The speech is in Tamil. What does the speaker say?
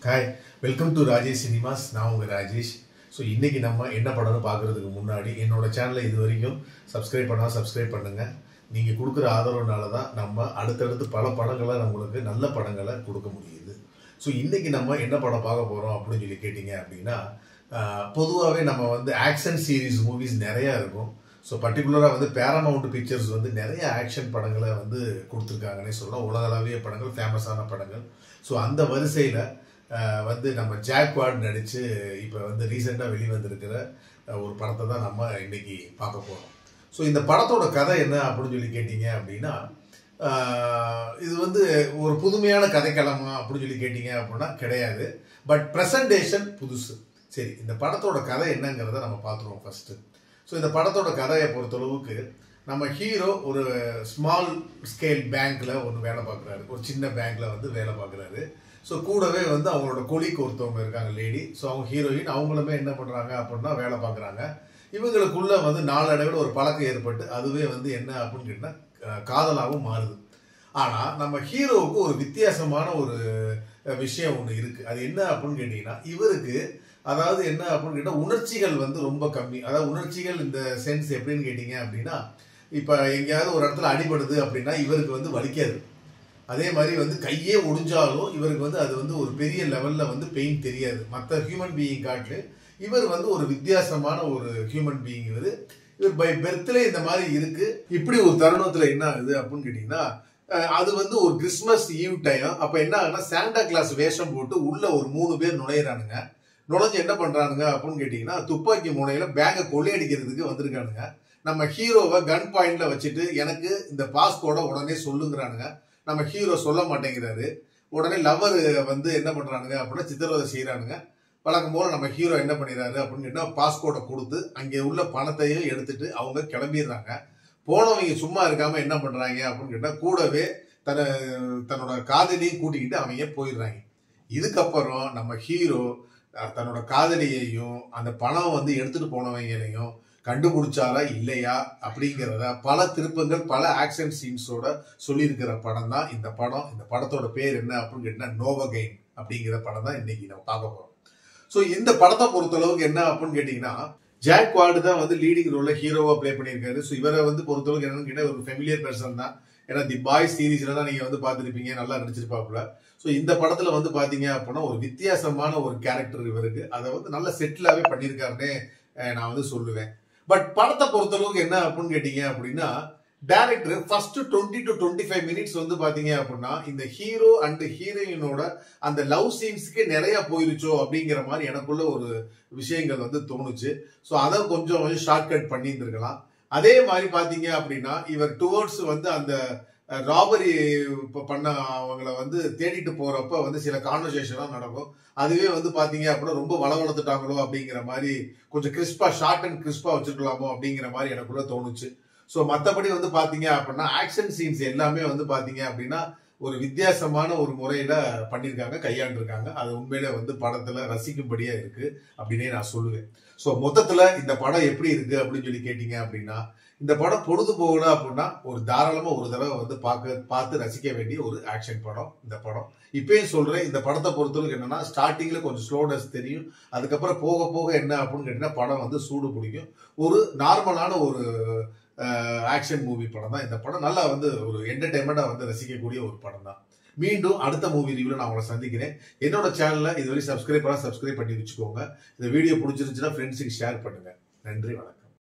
Hi, welcome to Rajesh cinemas. நான் உங்கள் ராஜேஷ். ஸோ இன்றைக்கி நம்ம என்ன படம்னு பார்க்குறதுக்கு முன்னாடி என்னோட சேனலை இது வரைக்கும் சப்ஸ்கிரைப் பண்ணால் சப்ஸ்கிரைப் பண்ணுங்கள். நீங்கள் கொடுக்குற ஆதரவுனால தான் நம்ம அடுத்தடுத்து பல படங்களை நம்மளுக்கு நல்ல படங்களை கொடுக்க முடியுது. ஸோ இன்றைக்கி நம்ம என்ன படம் பார்க்க போகிறோம் அப்படின்னு சொல்லி கேட்டிங்க அப்படின்னா, பொதுவாகவே நம்ம வந்து ஆக்ஷன் சீரீஸ் மூவிஸ் நிறையா இருக்கும். ஸோ பர்டிகுலராக வந்து பேராமவுண்ட் பிக்சர்ஸ் வந்து நிறைய ஆக்ஷன் படங்களை வந்து கொடுத்துருக்காங்கன்னே சொல்லலாம். உலகளவிய படங்கள், ஃபேமஸான படங்கள். ஸோ அந்த வரிசையில் வந்து நம்ம ஜாக்வார்ட் நடித்து இப்போ வந்து ரீசெண்டாக வெளிவந்திருக்கிற ஒரு படத்தை தான் நம்ம இன்னைக்கு பார்க்க போகிறோம். ஸோ இந்த படத்தோட கதை என்ன அப்படின்னு சொல்லி கேட்டிங்க அப்படின்னா, இது வந்து ஒரு புதுமையான கதைக்களமா அப்படின்னு சொல்லி கேட்டிங்க அப்படின்னா கிடையாது. பட் ப்ரெசன்டேஷன் புதுசு. சரி, இந்த படத்தோட கதை என்னங்கிறத நம்ம பார்த்துருவோம் ஃபஸ்ட்டு. ஸோ இந்த படத்தோட கதையை பொறுத்தளவுக்கு நம்ம ஹீரோ ஒரு ஸ்மால் ஸ்கேல் பேங்க்கில் ஒன்று வேலை பார்க்குறாரு. ஒரு சின்ன பேங்க்கில் வந்து வேலை பார்க்குறாரு. ஸோ கூடவே வந்து அவங்களோட கொலிக்கு ஒருத்தவங்க இருக்காங்க, லேடி. ஸோ அவங்க ஹீரோயின், அவங்களுமே என்ன பண்ணுறாங்க அப்படின்னா வேலை பார்க்குறாங்க. இவங்களுக்குள்ள வந்து நாளடைவில் ஒரு பழக்கம் ஏற்பட்டு அதுவே வந்து என்ன அப்படின்னு கேட்டால் காதலாகவும் மாறுது. ஆனால் நம்ம ஹீரோவுக்கு ஒரு வித்தியாசமான ஒரு விஷயம் ஒன்று இருக்குது. அது என்ன அப்படின்னு கேட்டிங்கன்னா, இவருக்கு அதாவது என்ன அப்படின்னு கேட்டால் உணர்ச்சிகள் வந்து ரொம்ப கம்மி. அதாவது உணர்ச்சிகள் இந்த சென்ஸ் எப்படின்னு கேட்டிங்க அப்படின்னா, இப்போ எங்கேயாவது ஒரு இடத்துல அடிபடுது அப்படின்னா இவருக்கு வந்து வலிக்காது. அதே மாதிரி வந்து கையே ஒடிஞ்சாலும் இவருக்கு வந்து அது வந்து ஒரு பெரிய லெவலில் வந்து பெயின் தெரியாது. மற்ற ஹியூமன் பீயிங் காட்டில் இவர் வந்து ஒரு வித்தியாசமான ஒரு ஹியூமன் பீயிங். இவர் பை பெர்த்லே இந்த மாதிரி இருக்கு. இப்படி ஒரு தருணத்தில் என்ன ஆகுது அப்படின்னு கேட்டிங்கன்னா, அது வந்து ஒரு கிறிஸ்மஸ் ஈவ் டைம். அப்போ என்ன ஆகுதுன்னா, சாண்டா கிளாஸ் வேஷம் போட்டு உள்ள ஒரு 3 பேர் நுழையிறானுங்க. நுழைஞ்சு என்ன பண்றானுங்க அப்படின்னு கேட்டிங்கன்னா, துப்பாக்கி முனையில பேங்கை கொள்ளையடிக்கிறதுக்கு வந்திருக்கானுங்க. நம்ம ஹீரோவை கன் பாயிண்ட்ல வச்சுட்டு எனக்கு இந்த பாஸ்கோட உடனே சொல்லுங்கிறானுங்க. நம்ம ஹீரோ சொல்ல மாட்டேங்கிறாரு. உடனே லவர் வந்து என்ன பண்றானுங்க அப்படின்னா சித்திரவதை செய்யறானுங்க. வழக்கம் போல நம்ம ஹீரோ என்ன பண்ணிடுறாரு அப்படின்னு கேட்டா, பாஸ்கோட கொடுத்து அங்கே உள்ள பணத்தையும் எடுத்துட்டு அவங்க கிளம்பிடுறாங்க. போனவங்க சும்மா இருக்காம என்ன பண்றாங்க அப்படின்னு கேட்டா, கூடவே தன்னோட காதலியும் கூட்டிக்கிட்டு அவங்க போயிடுறாங்க. இதுக்கப்புறம் நம்ம ஹீரோ தன்னோட காதலியையும் அந்த பணம் வந்து எடுத்துட்டு போனவங்களையும் கண்டுபிடிச்சாரா இல்லையா அப்படிங்கிறத பல திருப்பங்கள், பல ஆக்ஷன் சீன்ஸோட சொல்லியிருக்கிற படம் தான் இந்த படம். இந்த படத்தோட பேர் என்ன அப்படின்னு கேட்டா, நோவகைன் அப்படிங்கிற படம் தான் இன்னைக்கு நம்ம பார்க்க போறோம். ஸோ இந்த படத்தை பொறுத்தளவுக்கு என்ன அப்படின்னு கேட்டீங்கன்னா, ஜாக்வார்ட் தான் வந்து லீடிங் ரோல்ல ஹீரோவா பிளே பண்ணியிருக்காரு. ஸோ இவரை வந்து பொறுத்தளவுக்கு என்னன்னு கேட்டா ஒரு ஃபெமிலியர் பர்சன் தான். ஏன்னா தி பாய்ஸ் சீரீஸ்ல தான் நீங்க வந்து பார்த்துருப்பீங்க, நல்லா நடிச்சிருப்பாப்புல. ஸோ இந்த படத்துல வந்து பாத்தீங்க அப்படின்னா ஒரு வித்தியாசமான ஒரு கேரக்டர் இவருக்கு. அதை வந்து நல்ல செட்டிலாவே பண்ணியிருக்காருன்னே நான் வந்து சொல்லுவேன். பட் படத்தை பொறுத்தளவுக்கு என்ன அப்படின்னு கேட்டீங்க அப்படின்னா, டைரக்டர் ஃபர்ஸ்ட் 20 to 25 மினிட்ஸ் வந்து பாத்தீங்க அப்படின்னா இந்த ஹீரோ அண்ட் ஹீரோயினோட அந்த லவ் சீன்ஸ்க்கு நிறைய போயிருச்சோ அப்படிங்கிற மாதிரி எனக்குள்ள ஒரு விஷயங்கள் வந்து தோணுச்சு. ஸோ அதை கொஞ்சம் ஷார்ட் கட் பண்ணியிருந்திருக்கலாம். அதே மாதிரி பாத்தீங்க அப்படின்னா இவர் டுவர்ட்ஸ் வந்து அந்த ராபரி பண்ண அவங்கள வந்து தேடிட்டு போறப்ப வந்து சில கான்வர்சேஷன்லாம் நடக்கும். அதுவே வந்து பாத்தீங்க அப்படின்னா ரொம்ப வளவளத்துட்டாங்களோ அப்படிங்கிற மாதிரி கொஞ்சம் கிறிஸ்பா, ஷார்ட் அண்ட் கிறிஸ்பா வச்சிருக்கலாமோ அப்படிங்கிற மாதிரி எனக்குள்ள தோணுச்சு. ஸோ மற்றபடி வந்து பாத்தீங்க அப்படின்னா ஆக்ஷன் சீன்ஸ் எல்லாமே வந்து பாத்தீங்க அப்படின்னா ஒரு வித்தியாசமான ஒரு முறையில பண்ணியிருக்காங்க, கையாண்டிருக்காங்க. அது உண்மையில வந்து படத்துல ரசிக்கும்படியா இருக்கு அப்படின்னே நான் சொல்லுவேன். ஸோ மொத்தத்துல இந்த படம் எப்படி இருக்கு அப்படின்னு சொல்லி கேட்டீங்க அப்படின்னா, இந்த படம் பொழுது போகல அப்படின்னா ஒரு தாராளமா ஒரு தடவை வந்து பார்த்து ரசிக்க வேண்டிய ஒரு ஆக்ஷன் படம் இந்த படம். இப்பயும் சொல்றேன், இந்த படத்தை பொறுத்தவரைக்கும் என்னன்னா ஸ்டார்டிங்ல கொஞ்சம் ஸ்லோனஸ் தெரியும். அதுக்கப்புறம் போக போக என்ன அப்படின்னு கேட்டீங்கன்னா படம் வந்து சூடு பிடிக்கும். ஒரு நார்மலான ஒரு ஆக்ஷன் மூவி படம் தான் இந்த படம். நல்லா வந்து ஒரு என்டர்டைன்மெண்டா வந்து ரசிக்கக்கூடிய ஒரு படம் தான். மீண்டும் அடுத்த மூவி ரிவ்யூல நான் உங்களை சந்திக்கிறேன். என்னோட சேனலை இதுவரை சப்ஸ்கிரைப் பண்ணி வச்சுக்கோங்க. இந்த வீடியோ பிடிச்சிருந்துச்சுன்னா ஃப்ரெண்ட்ஸுக்கு ஷேர் பண்ணுங்க. நன்றி, வணக்கம்.